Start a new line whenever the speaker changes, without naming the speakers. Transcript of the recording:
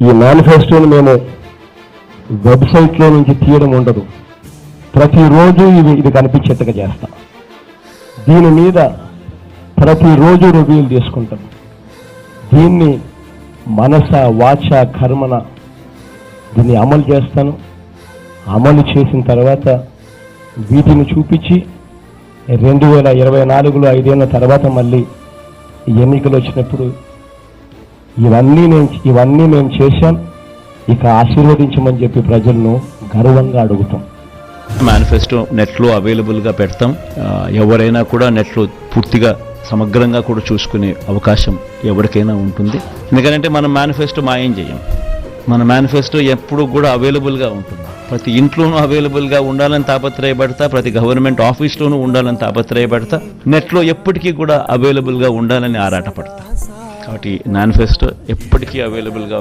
ఈ మేనిఫెస్టోని మేము వెబ్సైట్లో నుంచి తీయడం ఉండదు, ప్రతిరోజు ఇది కనిపించేట్టుగా చేస్తాం. దీని మీద ప్రతిరోజు రివ్యూలు తీసుకుంటాం. దీన్ని మనస వాచ కర్మన దీన్ని అమలు చేస్తాను. అమలు చేసిన తర్వాత వీటిని చూపించి 2024లో 5 ఏళ్ళ తర్వాత మళ్ళీ ఎన్నికలు వచ్చినప్పుడు ఇవన్నీ మేము చేశాం, ఇక ఆశీర్వదించమని చెప్పి ప్రజలను గర్వంగా అడుగుతాం.
మేనిఫెస్టో నెట్లో అవైలబుల్గా పెడతాం. ఎవరైనా కూడా నెట్లో పూర్తిగా సమగ్రంగా కూడా చూసుకునే అవకాశం ఎవరికైనా ఉంటుంది. ఎందుకంటే మనం మేనిఫెస్టో మాయం చేయం. మన మేనిఫెస్టో ఎప్పుడు కూడా అవైలబుల్గా ఉంటుంది. ప్రతి ఇంట్లోనూ అవైలబుల్గా ఉండాలని తాపత్రయపడతా, ప్రతి గవర్నమెంట్ ఆఫీస్లోనూ ఉండాలని తాపత్రయపడతా, నెట్లో ఎప్పటికీ కూడా అవైలబుల్గా ఉండాలని ఆరాటపడతా. కాబట్టి మేనిఫెస్టో ఎప్పటికీ అవైలబుల్గా